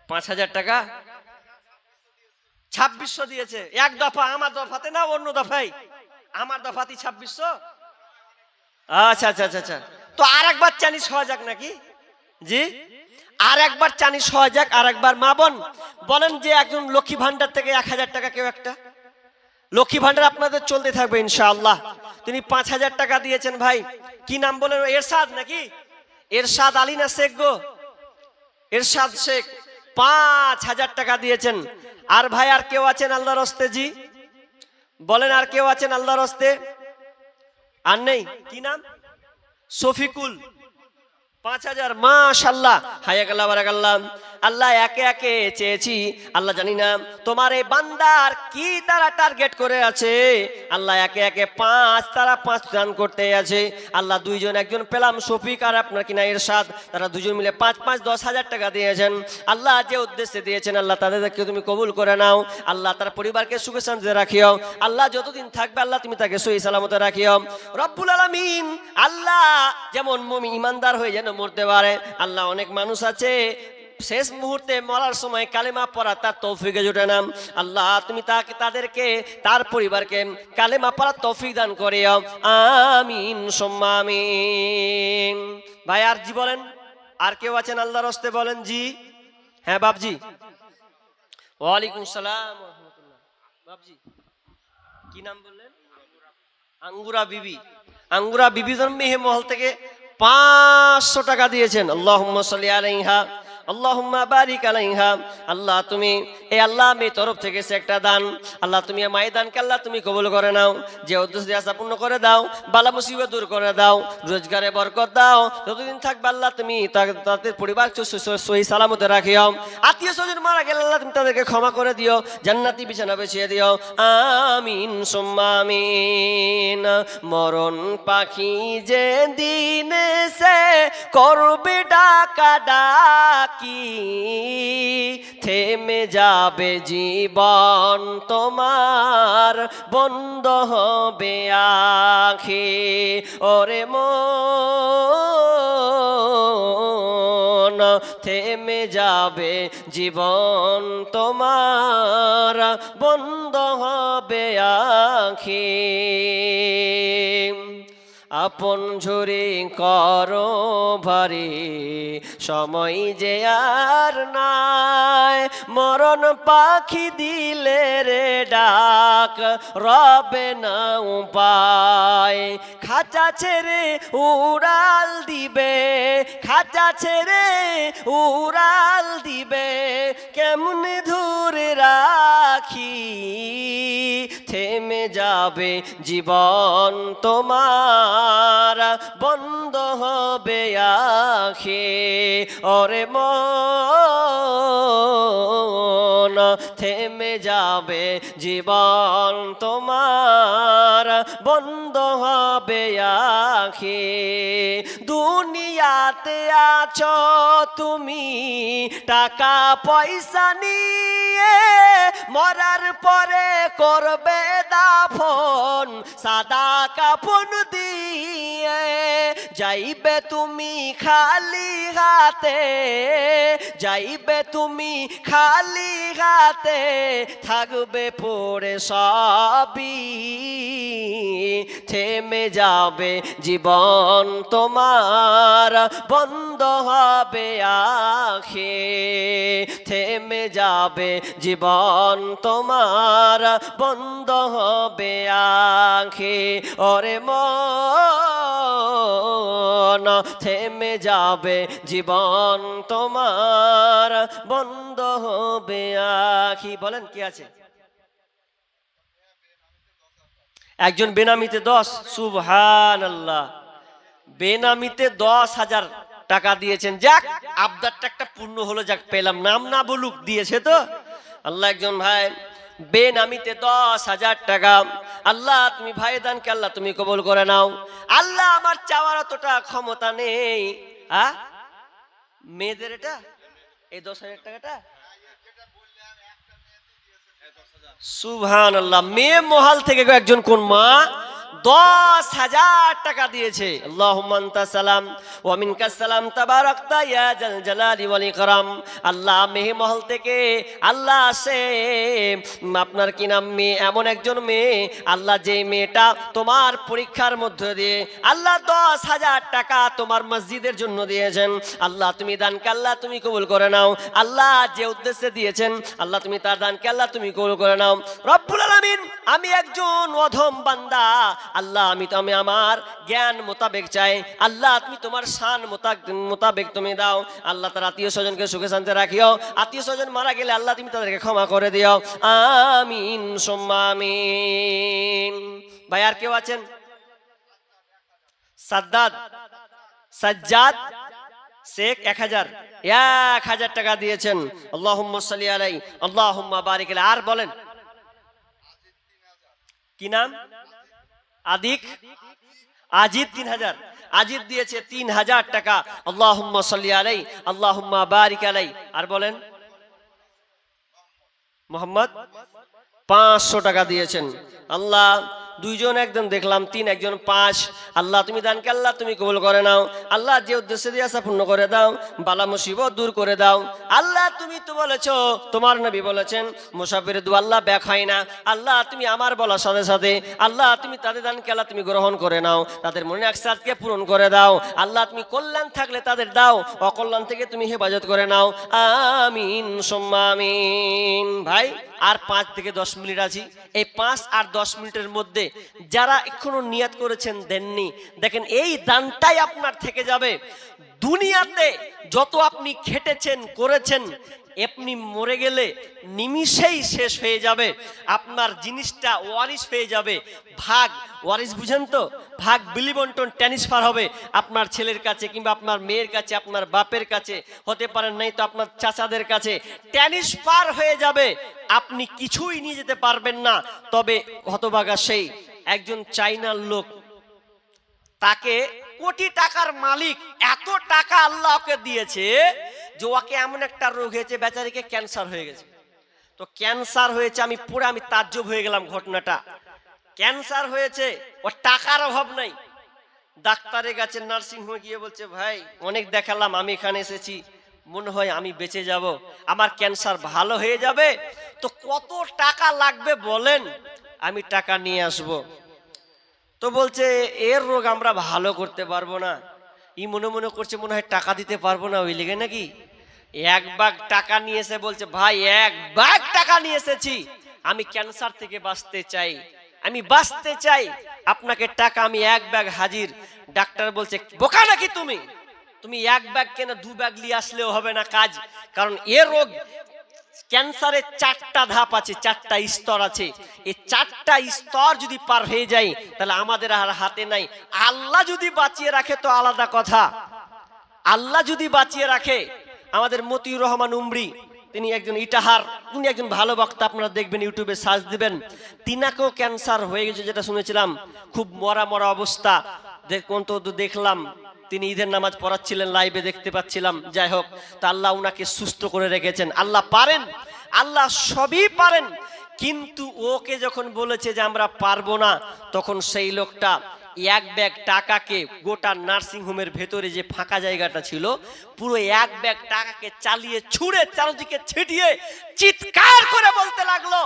S1: 5,000 টাকা। 2600 দিয়েছে এক দফা। আমার দফাতে না অন্য দফায়? আমার দফাতে 2600। আচ্ছা আচ্ছা আচ্ছা আচ্ছা। তো আর একবার চানি 6,000 নাকি জি? আর একবার চানি 6,000। আর একবার মা বোন বলেন যে একজন লক্ষ্মী ভান্ডার থেকে 1,000 টাকা কেউ একটা। লক্ষ্মী ভান্ডার আপনাদের চলতে থাকবে ইনশাআল্লাহ। তিনি 5,000 টাকা দিয়েছেন ভাই। কি নাম বলেন? এরশাদ নাকি? এরশাদ আলী না শেখ গো? এরশাদ শেখ 5,000 টাকা দিয়েছেন। আর ভাই আর কেউ আছেন আল্লাহর রাস্তে জি? বলেন আর কেউ আছেন আল্লাহর রাস্তে? আর নেই? কি নাম? শফিকুল 5,000 মাশাআল্লাহ। হায়াকাল্লাহ বারাকাল্লাহ। আল্লাহ একে একে চেয়েছি, আল্লাহ জানি না তোমার এই বান্দার কি তারা টার্গেট করে আছে। আল্লাহ একে একে 5 দান করতে আছে। আল্লাহ দুইজন, একজন পেলাম শফিক আর আপনার কিনা এরশাদ, তারা দুজন মিলে 5 10,000 টাকা দিয়েছেন। আল্লাহ যে উদ্দেশ্যে দিয়েছেন আল্লাহ তাদেরকে তুমি কবুল করে নাও। আল্লাহ তার পরিবারকে সুখে শান্তিতে রাখিও। আল্লাহ যতদিন থাকবে আল্লাহ তুমি তাকে সহি সালামতে রাখিও রব্বুল আলামিন। আল্লাহ যেমন মুমিন ইমানদার হয়ে যেন মরতে পারে। আল্লাহ অনেক মানুষ আছে শেষ মুহূর্তে মরার সময় কালেমা পড়া তার তৌফিকে জোটে না। আল্লাহ তুমি তাদেরকে তার পরিবারকে কালেমা পড়ার তৌফিক দান করিও, আমিন সুম্মা আমিন। ভাই আর জি বলেন আর কেউ আছেন আল্লাহর রাস্তে? বলেন জি। হ্যাঁ বাপজি। ওয়ালাইকুম সালাম ওয়া রাহমাতুল্লাহ। বাপজি কি নাম বললেন? আঙ্গুরা বিবি। আঙ্গুরা বিবি মেহে মহল থেকে 500 টাকা দিয়েছেন। আল্লাহুম্মা সাল্লি আলাইহা আল্লাহুম্মা বারিক আলাইহা। আল্লাহ তুমি এই আল্লাহ মেয়ের তরফ থেকে সে একটা দান, আল্লাহ তুমি মায়ের দানকে আল্লাহ তুমি কবুল করে নাও, যে উদ্দেশ্য আশা পূর্ণ করে দাও, বালা মুসিবত দূর করে দাও, রোজগারে বরকত দাও। যতদিন থাকবে আল্লাহ তুমি তাদের পরিবারকে সহি সালামতে রাখিও। আত্মীয় স্বজন মারা গেলে আল্লাহ তুমি তাদেরকে ক্ষমা করে দিও, জান্নাতি বিছানা বিছিয়ে দিও, আমিন সুম্মা আমিন। মরণ পাখি যে দিন সে করবে ডাকা ডাকি, থেমে যাবে জীবন তোমার, বন্ধ হবে আখি। ওরে মন থেমে যাবে জীবন তোমার, বন্ধ হবে আখি। আপন ঝরে করো ভারী, সময় যে আর নাই, মরণ পাখি দিলে রে ডাক, রবে না উপায়। খাঁচা ছেড়ে উড়াল দিবে, খাঁচা ছেড়ে উড়াল দিবে, কেমনে ধরে রাখি থেমে যাবে জীবন তোমার, বন্ধ হবে আখি। ওরে মন, থেমে যাবে জীবন তোমার, বন্ধ হবে আখি। দুনিয়াতে আছো তুমি টাকা পয়সা নিয়ে, মরার পরে করবে দাফন সাদা কাফন দিয়ে। যাইবে তুমি খালি হাতে, যাইবে তুমি খালি হাতে, থাকবে পড়ে সবই। থেমে যাবে জীবন তোমার, বন্ধ হবে আখি। থেমে যাবে জীবন তোমার, বন্ধ হবে আখি। ওরে মন, থেমে যাবে জীবন তোমার, বন্ধ হবে আখি। বলেন কি আছে? একজন বেনামিতে 10, সুবহানাল্লাহ, বেনামিতে 10,000 টাকা দিয়েছেন। যাক, আবদারটা একটা পূর্ণ হলো, যাক পেলাম, নাম না বলুক, দিয়েছে তো আল্লাহ। একজন ভাই বেনামিতে 10,000 টাকা, আল্লাহ তুমি ভাই দানকে আল্লাহ তুমি কবুল করে নাও। আল্লাহ আমার চাওয়ার অতটা ক্ষমতা নেই। মেয়েদের এটা এই 10,000 টাকাটা, সুবহানাল্লাহ, মেয়ে মহল থেকে একজন কোন মা 10,000 টাকা দিয়েছে। আল্লাহুম্মা আনতা সালাম ওয়া মিনকাস সালাম তাবারাকতা ইয়া জাল জালালি ওয়াল ইকরাম। আল্লাহ মেয়ে মহল থেকে আল্লাহ আসে আপনার কি নাম মেয়ে, এমন একজন মেয়ে আল্লাহ, যে মেয়েটা তোমার পরীক্ষার মধ্যে দিয়ে আল্লাহ 10,000 টাকা তোমার মসজিদের জন্য দিয়েছেন। আল্লাহ তুমি দানকে আল্লাহ তুমি কবুল করে নাও। আল্লাহ যে উদ্দেশ্যে দিয়েছেন আল্লাহ তুমি তার দানকে আল্লাহ তুমি কবুল করে নাও। রব্বুল আলামিন, আমি একজন অধম বান্দা আল্লাহ, আমি আমার জ্ঞান মোতাবেক চাই আল্লাহ, তুমি তোমার শান মোতাবেক তুমি দাও। আল্লাহ তার আত্মীয় স্বজনকে সুখে শান্তি রাখিও। আত্মীয় স্বজন মারা গেলে আল্লাহ তুমি তাদেরকে ক্ষমা করে দিও। আমিন সুম্মা আমিন। ভাই আর কেউ আছেন? সাদ্দাদ, সাজ্জাদ শেখ 1000 টাকা দিয়েছেন। আল্লাহুম্মা সাল্লি আলাইহি আল্লাহুম্মা বারিক আলাইহি। আর বলেন কি নাম? আদিক, আজিদ 3000, আজিদ দিয়েছে 3000 টাকা। আল্লাহুম্মা সাল্লি আলাইহি আল্লাহুম্মা বারিক আলাইহি। আর বলেন মোহাম্মদ 500 টাকা দিয়েছেন। আল্লাহ দুইজন একজন দেখলাম 3, একজন 5। আল্লাহ তুমি দানকে আল্লাহ তুমি কবুল করে নাও। আল্লাহ যে উদ্দেশ্যে দিয়ে আসা পূর্ণ করে দাও, বালা মুসিবত দূর করে দাও। আল্লাহ তুমি তো বলেছো, তোমার নবী বলেছেন মুসাফির দোয়া আল্লাহ ব্যাক হয় না। আল্লাহ তুমি আমার বলার সাথে সাথে আল্লাহ তুমি তাদের দানকে আল্লাহ তুমি গ্রহণ করে নাও, তাদের মনে আকসারকে পূরণ করে দাও। আল্লাহ তুমি কল্যাণ থাকলে তাদের দাও, অকল্যাণ থেকে তুমি হেফাজত করে নাও। আমিন সুম্মা আমিন। ভাই আর 5 থেকে 10 মিনিট আছি। এই 5 আর 10 মিনিটের মধ্যে যারা এখনো নিয়াত করেছেন দেননি, দেখেন এই দানটাই আপনার থেকে যাবে। দুনিয়াতে যত আপনি খেটেছেন করেছেন, আপনি মরে গেলে নিমিষেই শেষ হয়ে যাবে। আপনার জিনিসটা ওয়ারিশ হয়ে যাবে। ভাগ ওয়ারিশ বুঝেন তো, ভাগ বিলি বন্টন ট্রান্সফার হবে আপনার ছেলের কাছে, কিংবা আপনার মেয়ের কাছে, আপনার বাপের কাছে, হতে পারেন নাই তো আপনার চাচাদের কাছে ট্রান্সফার হয়ে যাবে। আপনি কিছুই নিয়ে যেতে পারবেন না। তবে হতভাগা সেই একজন চাইনার লোক, তাকে কোটি টাকার মালিক, এত টাকা আল্লাহকে দিয়েছে যে ওকে এমন একটা রোগ হয়েছে, বেচারিকে ক্যান্সার হয়ে গেছে। তো ক্যান্সার হয়েছে, আমি তাজ্জব হয়ে গেলাম ঘটনাটা। ক্যান্সার হয়েছে, ওর টাকার অভাব নাই। ডাক্তারের কাছে নার্সিং হোমে গিয়ে বলছে, ভাই অনেক দেখালাম, আমি এখানে এসেছি, মনে হয় আমি বেঁচে যাব, আমার ক্যান্সার ভালো হয়ে যাবে। তো কত টাকা লাগবে বলেন, আমি টাকা নিয়ে আসব। তো বলছে এর রোগ আমরা ভালো করতে পারবো না। ই মনে মনে করছে মনে হয় টাকা দিতে পারবো না, ওই লেগে নাকি 1 ব্যাগ টাকা নিয়ে এসে বলছে, ভাই 1 ব্যাগ টাকা নিয়ে এসেছি, আমি ক্যান্সার থেকে বাঁচতে চাই, আমি বাঁচতে চাই, আপনাকে টাকা আমি 1 ব্যাগ হাজির। ডাক্তার বলছে, বোকা নাকি তুমি 1 ব্যাগ কেন 2 ব্যাগ নিয়ে আসলেও হবে না কাজ, কারণ এ রোগ ক্যান্সারের 4টা ধাপ আছে, 4টা স্তর আছে। এই 4টা স্তর যদি পার হয়ে যায় তাহলে আমাদের আর হাতে নাই। আল্লাহ যদি বাঁচিয়ে রাখে তো আলাদা কথা, আল্লাহ যদি বাঁচিয়ে রাখে। আমাদের মতিউর রহমান উমরি, তিনি একজন ইটাহার, উনি একজন ভালো বক্তা, আপনারা দেখবেন ইউটিউবে সার্চ দিবেন। তিনাকেও ক্যান্সার হয়ে গেছে, যেটা শুনেছিলাম, খুব মরা মরা অবস্থা। দেখলাম তিনি ঈদের নামাজ পড়াচ্ছিলেন, লাইভে দেখতে পাচ্ছিলাম। যাই হোক, তা আল্লাহ উনাকে সুস্থ করে রেখেছেন। আল্লাহ পারেন, আল্লাহ সবই পারেন। কিন্তু ওকে যখন বলেছে যে আমরা পারবো না, তখন সেই লোকটা এক ব্যাগ টাকাকে, গোটা নার্সিং হোমের ভেতরে যে ফাঁকা জায়গাটা ছিল, পুরো এক ব্যাগ টাকাকে চালিয়ে ছুঁড়ে চারদিকে ছিটিয়ে চিৎকার করে বলতে লাগলো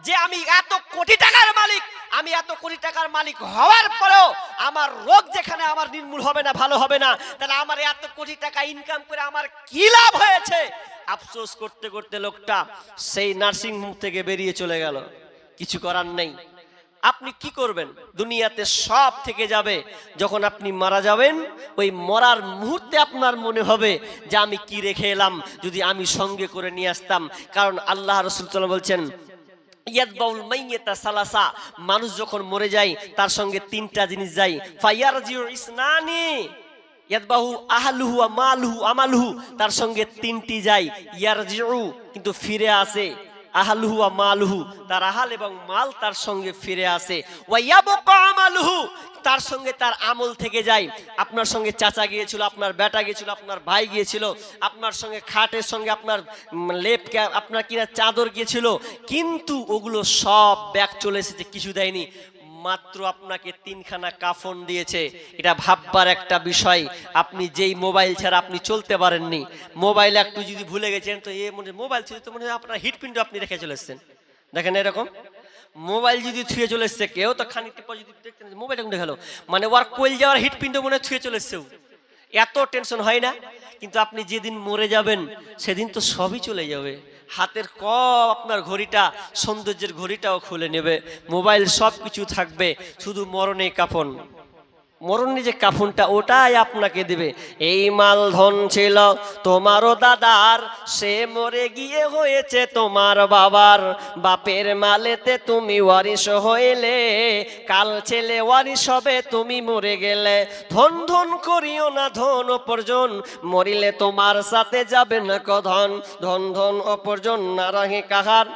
S1: যে আমি এত কোটি টাকার মালিক, আমি এত কোটি টাকার মালিক হওয়ার পরেও আমার রোগ যেখানে আমার নির্মূল হবে না, ভালো হবে না, তাহলে আমার এত কোটি টাকা ইনকাম করে আমার কি লাভ হয়েছে? আফসোস করতে করতে লোকটা সেই নার্সিং হোম থেকে বেরিয়ে চলে গেল। কিছু করার নেই। আপনি কি করবেন? দুনিয়াতে সব থেকে যাবে, যখন আপনি মারা যাবেন ওই মরার মুহূর্তে আপনার মনে হবে যে আমি কি রেখে এলাম, যদি আমি সঙ্গে করে নিয়ে আসতাম। কারণ আল্লাহ রাসূল সাল্লাল্লাহু আলাইহি ওয়াসাল্লাম বলছেন, ইয়াদবাউল মাইয়াতা সালাসা, মানুষ যখন মরে যায় তার সঙ্গে 3টা জিনিস যায়। ফায়ারজিউ ইসনানি, ইয়াদবাহু আহলুহু ওয়া মালুহু আমালুহু, তার সঙ্গে 3টি যায়। ইয়ারজিউ, কিন্তু ফিরে আসে। আহলুহু ওয়া মালুহু, তার আহাল এবং মাল তার সঙ্গে ফিরে আসে। ওয়া ইয়াবকা আমালুহু, তার সঙ্গে তার আমল থেকে যায়। আপনার সঙ্গে চাচা গিয়েছিল, আপনার বেটা গিয়েছিল, আপনার ভাই গিয়েছিল, আপনার সঙ্গে খাটের সঙ্গে আপনার লেপ, আপনার কিনা চাদর গিয়েছিল, কিন্তু ওগুলো সব ব্যাগ চলে এসেছে, কিছু দেয়নি। মাত্র আপনাকে 3খানা কাফন দিয়েছে। এটা ভাববার একটা বিষয়। আপনি যেই মোবাইল ছাড়া আপনি চলতে পারেননি, মোবাইল একটু যদি ভুলে গেছেন তো মোবাইল ছিল তো মনে হয় আপনার হিটপিন্ড আপনি রেখে চলে এসেছেন। দেখেন এরকম মোবাইল যদি ছুঁয়ে চলে এসছে কেউ, তো খানিকটা পর যদি দেখতেন মোবাইলটা কোনটা গেল, মানে ওর কোল যাওয়ার হিটপিন্ড মনে ছুঁয়ে চলে এসছে, এত টেনশন হয় না। কিন্তু আপনি যেদিন মরে যাবেন সেদিন তো সবই চলে যাবে। হাতের আপনার ঘড়িটা, সৌন্দর্যের ঘড়িটাও খুলে নেবে, মোবাইল সব কিছু থাকবে, শুধু মরণে কাফন, মরণে যে কাফনটা ওটাই আপনাকে দেবে। এই মাল ধন ছিল তোমারও দাদার, সে মরে গিয়ে হয়েছে তোমার বাবার। বাপের মালেতে তুমি ওয়ারিশ হইলে, কাল ছেলে ওয়ারিশ হবে তুমি মরে গেলে। ধন ধন করিও না ধন অপরজন, মরিলে তোমার সাথে যাবে না কধন। ধন ধন অপরজন না রাহে কাহার,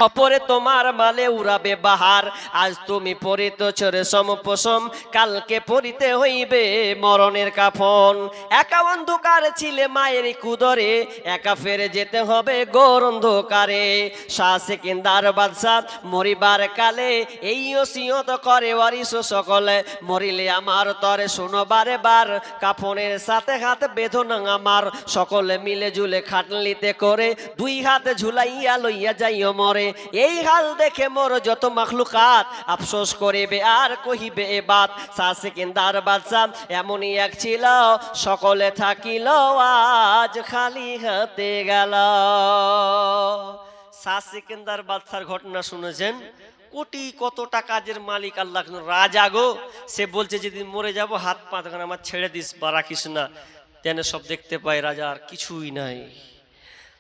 S1: অপরে তোমার মালে উড়াবে বাহার। আজ তুমি পরিত চরে সমপোষম, কালকে পরিতে হইবে মরণের কাফন। একা অন্ধকার ছিলে মায়ের কুদরে, একা ফেরে যেতে হবে ঘোর অন্ধকারে। শাহ সেকেন্দার বাদশাহ মরিবার কালে, এই ওসিয়ত করে ওয়ারিশ সকলে। মরিলে আমার তরে শোনো বারে বার, কাফনের সাথে হাত বেঁধো না আমার। সকলে মিলে ঝুলে খাটলিতে করে, 2 হাত ঝুলাইয়া লইয়া যাইও মরে। এই হাল দেখে মোর যত মাখলুকাত, আফসোস করিবে আর কহিবে এ বাত। শাহ সেকেন্দার বাদশাহ এমনই এক ছিল, সকলে থাকিল আজ খালি হাতে গেল। শাহ সেকেন্দার বাদশার ঘটনা শুনেছেন? কোটি কত টাকার মালিক আল্লাহ, রাজা গো। সে বলছে যেদিন মরে যাব হাত পা আমার ছেড়ে দিস বা রাখিস না, যেন সব দেখতে পাই রাজার কিছুই নাই।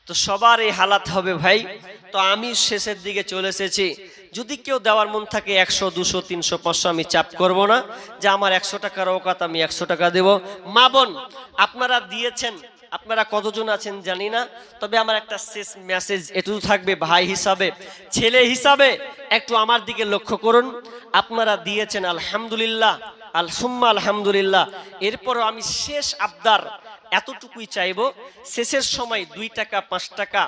S1: তো সবার এই হালাত হবে ভাই। তো আমি শেষের দিকে চলে এসেছি। যদি কেউ দেওয়ার মন থাকে 100, 200, 300, 500, আমি চাপ করব না যে আমার 100 টাকার ওকাত, আমি 100 টাকা দেব। মা বোন আপনারা দিয়েছেন, আপনারা কতজন আছেন জানি না, তবে আমার একটা শেষ মেসেজ এটুকু থাকবে, ভাই হিসাবে, ছেলে হিসাবে একটু আমার দিকে লক্ষ্য করুন। আপনারা দিয়েছেন আলহামদুলিল্লাহ, সুম্মা আলহামদুলিল্লাহ। এরপরও আমি শেষ আবদার এতটুকুই চাইবো, শেষের সময় 2 টাকা, 5 টাকা,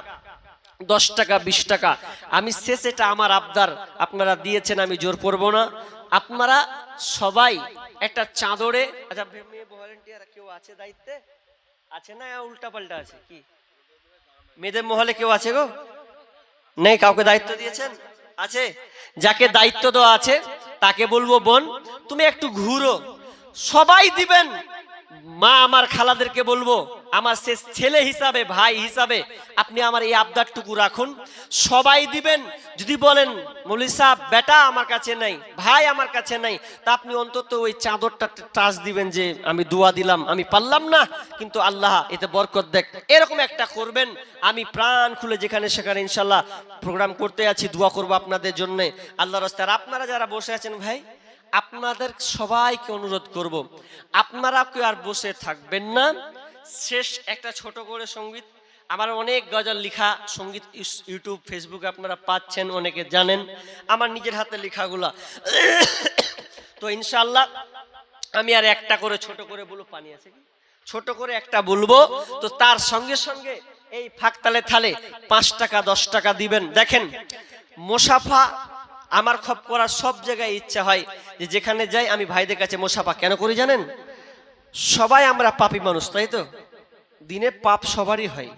S1: 10 টাকা, 20 টাকা, আমি শেষ, এটা আমার আবদার। আপনারা দিয়েছেন, আমি জোর করবো না। আপনারা সবাই একটা চাদরে, আচ্ছা মেয়ে ভলান্টিয়ার কেউ আছে দায়িত্বে আছে না, উল্টা পাল্টা আছে কি? মেয়েদের মহলে কেউ আছে গো? নেই, কাউকে দায়িত্ব দিয়েছেন? আছে? যাকে দায়িত্ব দেওয়া আছে তাকে বলবো, বোন তুমি একটু ঘুরো, সবাই দিবেন। মা আমার খালাদেরকে বলবো আমার শেষ ছেলে হিসাবে, ভাই হিসাবে আপনি আমার এই আবদারটুকু রাখুন, সবাই দিবেন। যদি বলেন মৌলভী সাহেব বেটা আমার কাছে নাই, ভাই আমার কাছে নাই, তা আপনি অন্তত ওই চাদরটা টাচ দিবেন যে আমি দোয়া দিলাম, আমি পারলাম না কিন্তু আল্লাহ এতে বরকত দেখ, এরকম একটা করবেন। আমি প্রাণ খুলে যেখানে সেখানে ইনশাল্লাহ প্রোগ্রাম করতে আছি, দোয়া করব আপনাদের জন্য আল্লাহর রাস্তায়। আর আপনারা যারা বসে আছেন ভাই, আপনাদের সবাইকে অনুরোধ করব, আপনারা কেউ আর বসে থাকবেন না। শেষ একটা ছোট করে সঙ্গীত, আমার অনেক গজল লেখা সঙ্গীত ইউটিউব ফেসবুকে আপনারা পাচ্ছেন, অনেকে জানেন আমার নিজের হাতে লেখাগুলা। তো ইনশাআল্লাহ আমি আর একটা করে ছোট করে বলবো, পানি আছে কি, ছোট করে একটা বলবো, তো তার সঙ্গে সঙ্গে এই ফাঁকতালে থালে 5 টাকা 10 টাকা দিবেন। দেখেন মুসাফা আমার খপ করার সব জায়গায় ইচ্ছা হয় যে যেখানে যাই আমি ভাইদের কাছে মুসাফা কেন করি জানেন? সবাই আমরা পাপী মানুষ, তাই তো? দিনে পাপ সবারই হয়,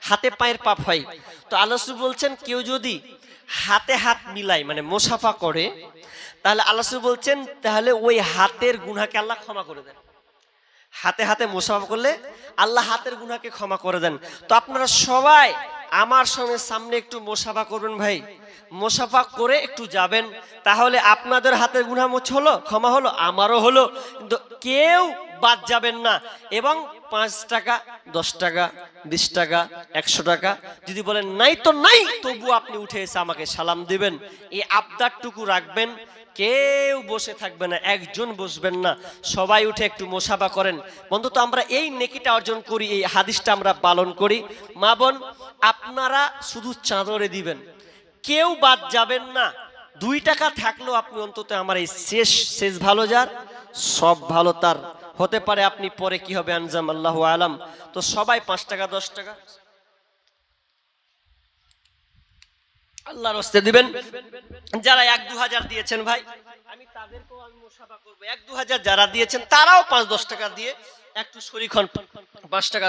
S1: হাতে পায়ের পাপ হয়। তো আল্লাহ রাসূল বলছেন কেউ যদি হাতে হাত মিলায় মানে মুসাফা করে, তাহলে আল্লাহ রাসূল বলছেন তাহলে ওই হাতের গুনাহকে আল্লাহ ক্ষমা করে দেন। হাতে হাতে মুসাফা করলে আল্লাহ হাতের গুনাহকে ক্ষমা করে দেন। তো আপনারা সবাই আমার সঙ্গে সামনে একটু মুসাফা করবেন ভাই, মুসাফা করে একটু যাবেন, তাহলে আপনাদের হাতের গুনাহ মোছ হলো, ক্ষমা হলো, আমারও হলো, কিন্তু কেউ বাদ যাবেন না। এবং 5 টাকা 10 টাকা 20 টাকা 100 টাকা যদি বলেন নাই তো নাই, তবু আপনি উঠে এসে আমাকে সালাম দিবেন, এই আবদারটুকু রাখবেন। কেউ বসে থাকবে না, একজন বসবেন না, সবাই উঠে একটু মুসাফা করেন। বন্ধু তো আমরা এই নেকিটা অর্জন করি, এই হাদিসটা আমরা পালন করি। মা বোন আপনারা শুধু চাদরে দিবেন, কেউ বাদ যাবেন না। 2 টাকা থাকলেও আপনি অন্তত আমার এই শেষ ভালো যার সব ভালো তার, হতে পারে আপনি পরে কি হবে আনজাম আল্লাহু আলাম। তো সবাই 5 টাকা 10 টাকা আল্লাহর রাস্তায় দিবেন। যারা 1-2 হাজার দিয়েছেন ভাই, আমি তাদেরকেও আমি মুসাফা করব। 1-2 হাজার যারা দিয়েছেন তারাও 5-10 টাকা দিয়ে একটু শরীক হন, 5 টাকা